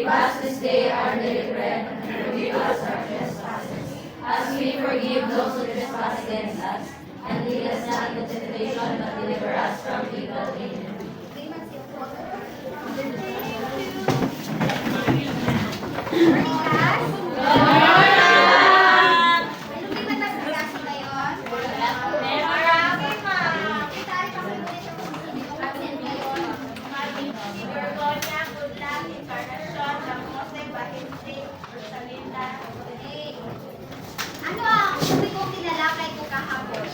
Give us this day our daily bread, and forgive us our trespasses, as we forgive those who trespass against us. And lead us not into temptation, but deliver us from evil. Amen. Ano ang sabi kong tinalakay ko kahapon?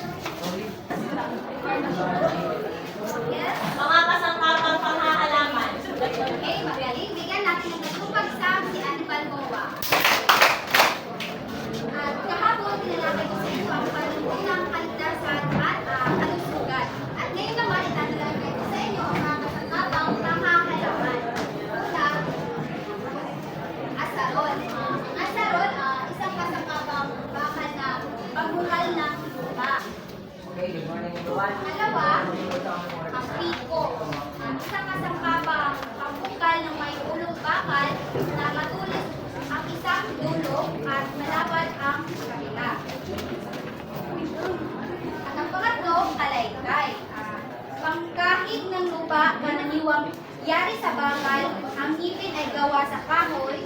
Yes? Mga kasangkapang panghahalaman. Okay, magaling. Bigyan natin ng nagpupagsam si Ate Balboa. At kahapon, tinalakay ko sa inyo ang panunang kaligtasan at kalusugan. At ngayon naman, itanalakay ko sa inyo ang mga kasangkapang panghahalaman. Una, asaron. Ang asaron, isang kasangkapang bakal na pagbukal ng lupa. Pangalawa, ang piko. Isang kasangkapang pagbukal ng may ulong bakal na matulis ang isang dulo at malapad ang kabila. At ang pangatlo, kalaykay. Pangkahig ng lupa, karaniwang yari sa bakal, ang ngipin ay gawa sa kahoy,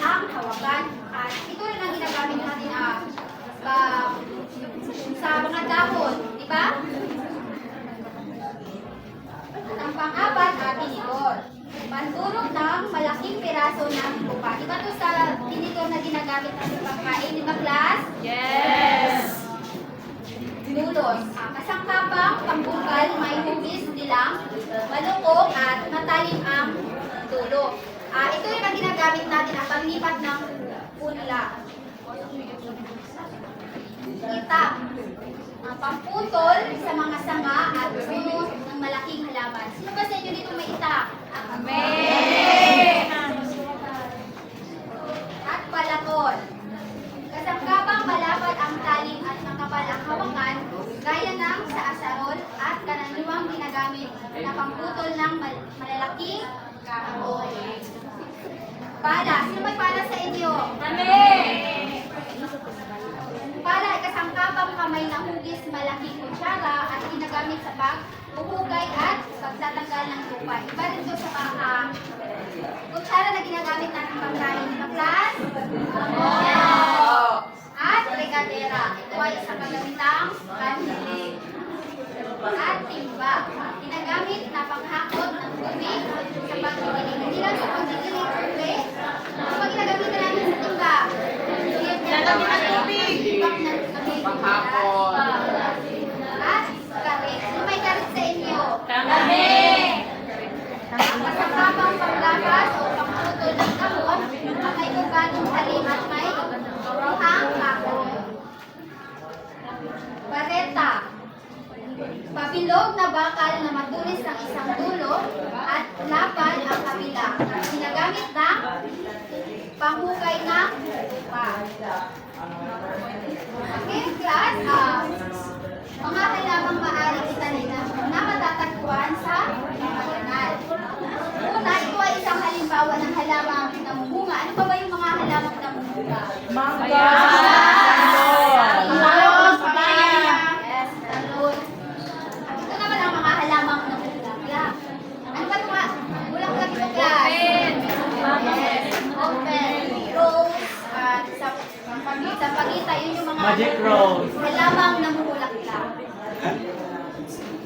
ang hawakan. At ito rin ang ginagamit natin sa mga dahon, di ba? At ang pang-apat, tinidor. Pandurog ng malaking piraso ng lupa. Iba to sa tinidor na ginagamit natin pagkain, di ba, class? Yes! Dulos. Kasangkapang pambungkal, may hugis, dilang, malukong, at matalim ang dulo. Ito yung ang ginagamit natin ang paglipat ng punla. Itak. Pamputol sa mga sanga at puno ng malaking halaman. Sino ba sa inyo dito may itak? Amen! At palakol. Kasangkapang malapad ang talim at makapal ang hawakan, gaya ng sa asarol at karaniwang ginagamit na pamputol ng malalaking kahoy. Pala. Sino may pala sa inyo? Amen! Pala ay kasangkapang kamay na hugis malaking kutsara at ginagamit sa paghuhugay at pagtatanggal ng lupa. Iba rin ito sa kutsara na ginagamit natin pagkain. Di ba, class? At regadera. Ito ay isang kagamitang kanili. At timba. Ginagamit na panghakot ng tubig sa pagkikinig. Hindi lang sa pagkikinig tubig. Ano ba ginagamit natin sa timba? Ginagamit ng tubig. Panghakot. At karet. Sino may karet sa inyo? Kami! Ang kasangkapang panglakas o pangputol ng kahon, ang may ugatong talim at may ruhang kahon. Bareta. Pabilog na bakal na matulis ang isang dulo at lapad ang kabila. Ginagamit na panghukay ng lupa. Okay, class. Mga halamang maaaring itanim na matatagpuan sa pamayanan. Una, ito ay isang halimbawa ng halamang namumunga. Ano pa ba yung mga halamang namumunga? Mangga! Yes, talon. Ito naman ang mga halamang namumulaklak. Ano ba ito nga? Bulaklak ito, class? Yes, open, rose, at sa pagita, yun yung mga Magic rose. halamang namumulaklak.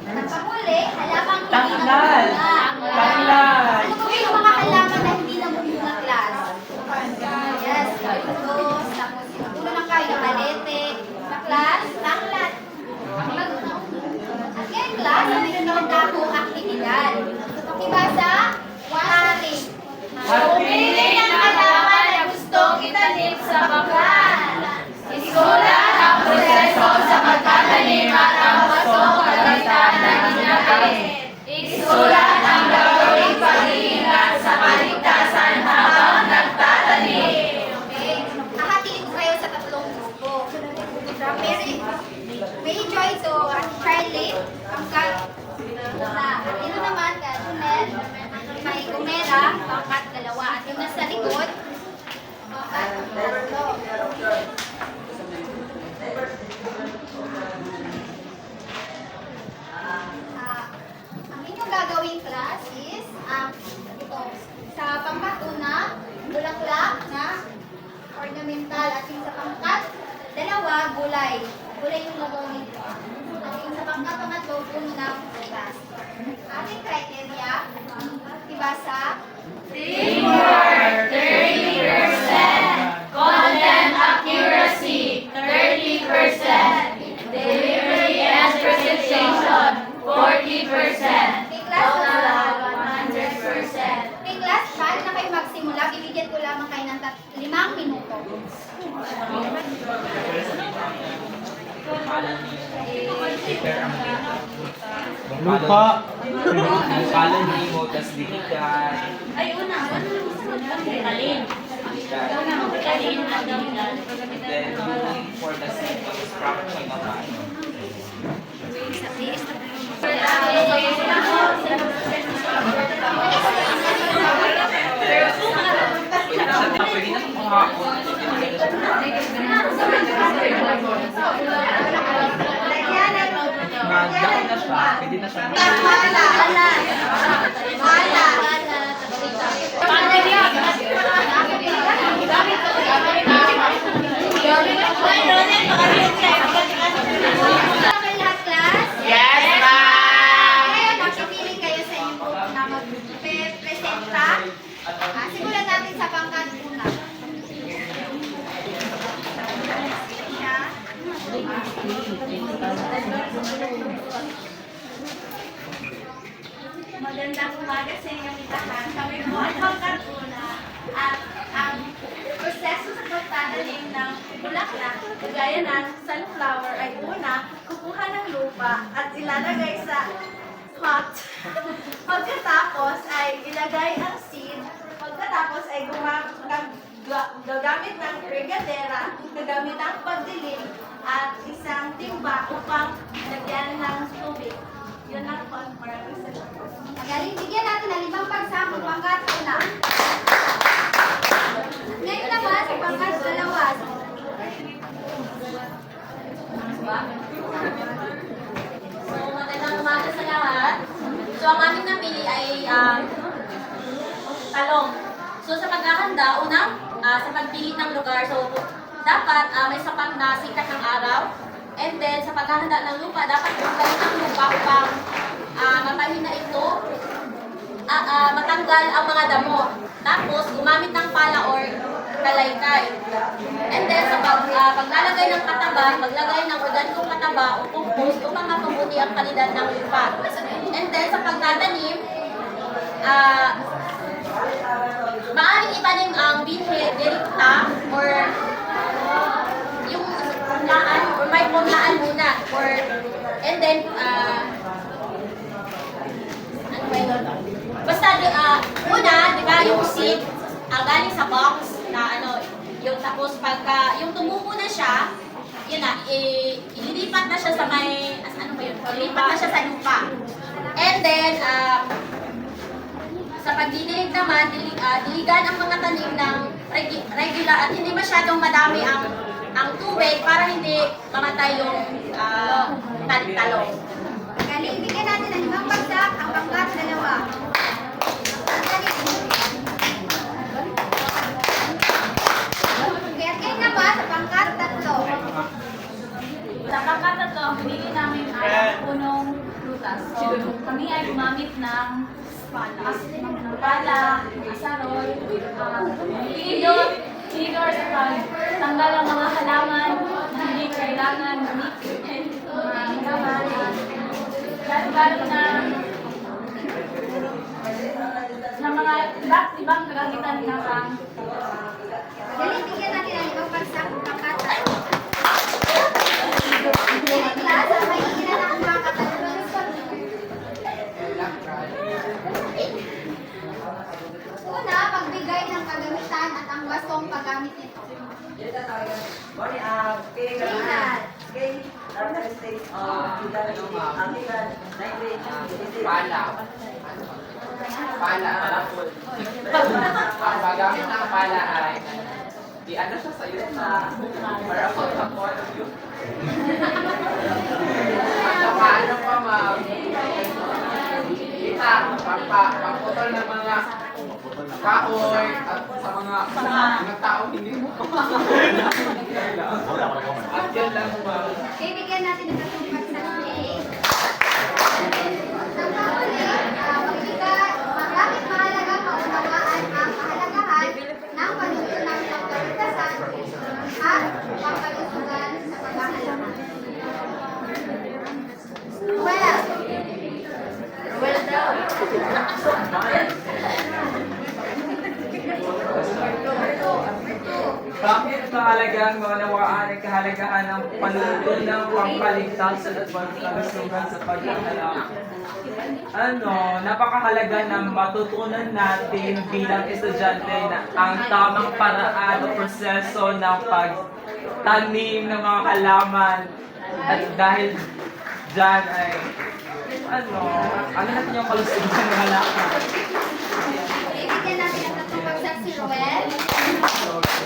At panguli, halamang hindi Tanglad. namumulaklak. Tanglad. Ano ba yung mga halamang na hindi namumulaklak, class? Yes, kalutos, tapos ulo ng kayo, malete, sa class, tanglad. At ngayon, class, may sunod na akong aktibidad. Pakibasa, wari. Pumili ng halaman na gustong itanim sa bakal. Isulat ang proseso sa pagtatanim at ang pasong kagitan na ginagawa. Isulat ang gagawing pag-iingat sa kaligtasan habang nagtatanim. Okay. Hahatiin ko kayo sa tatlong grupo. May Joyce o Charlie, ang ito naman, Junel, may Gumera, pangkat dalawa. At yung nasa bulaklak na ornamental. At yung sa pangkat, dalawa, gulay. Gulay yung gagawin dito. At yung sa pangkat, pangatlo, puno ng butas. Ating criteria, diba sa Teamwork, 30%. Content accuracy, 30%. Delivery and presentation, 40%. Total, 100%. may class, paano na kayo magsimula? Bibigyan ko lamang kayo ng 5 minuto. Lupa. Kalan mo, tas diligan. Ay, una. Talin. Talin at diligan. Then, looking for the simple structure naman. Pwede na kung hapon. Magdaan na siya. Pwede na siya. Okay lahat, class? Yes, ma'am! Ngayon, magpipili kayo sa inyong group na mag-presenta. Simulan natin sa pangkat una. Magandang umaga sa inyong lahat. Kami po ang pangkat una. At ang proseso sa pagtatanim ng bulaklak, kagaya ng sunflower, ay una, kukuha ng lupa at ilalagay sa pot. Pagkatapos ay ilagay ang seed. Pagkatapos ay gagamit ng regadera, gagamit ng pagdilim, at isang timba upang lagyan ng tubig. Yun lang po ang maraming salamat. Magaling, bigyan natin ng 5 pagsapong pangkat una. Ngayon naman, sa pangkat dalawa. So, magandang umaga sa lahat. So, ang aming napili ay talong. So, sa paghahanda, unang sa pagpili ng lugar, so, dapat may sapat na sikat ng araw. And then, sa paghahanda ng lupa, dapat gumamit ng lupa upang mapahina ito, matanggal ang mga damo. Tapos, gumamit ng pala or kalaykay. And then, sa paglalagay ng pataba, maglagay ng organikong pataba o compost upang mapabuti ang kalidad ng lupa. And then, sa pagtatanim, maaaring itanim ang binhe, direkta, or yung punlaan, or may punlaan muna. And then, ano ba yun? Basta, una, di ba, yung seed, galing sa box, na ano, yung tapos pagka, yung tumubo na siya, yun na, ililipat na siya sa may, ano ba yun? Ililipat na siya sa lupa. And then, sa pagdidilig naman, diligan ang mga tanim ng regular at hindi masyadong madami ang tubig para hindi mamatay yung talong. Magaling, bigyan natin ng 5 pagsak ang pangkat dalawa. Ngayon naman, sa pangkat 3. Sa pagkatato, ang pinili namin ay punong prutas. So, kami ay gumamit ng pala, asarol, tinidor sa pagtanggal ang mga halaman na hindi kailangan mix and halaman. Gano'n na mga ibang kagamitan ng Magaling, bigyan natin ng 5 pagsak ang pangkat 3. Ngayon, class, ang mahihilan ng pangkat 3. Una, pagbigay ng kagamitan at ang wastong paggamit nito. Pala. Ang magamit ng pala ay ano siya sa iyo na para pag-support yun. Paano pa pagputol ng mga kahoy at sa mga napakahalagang maunawaan ang kahalagahan ng panuntunang pangkaligtasan at pagkalusugan sa pag-aaral. Napakahalaga na matutunan natin bilang estudyante na ang tamang paraan o proseso ng pagtanim ng mga halaman. At dahil dyan ay, ano natin yung kalusugan ng halaman. Ibigyan natin ang tatong pagsak si Roel.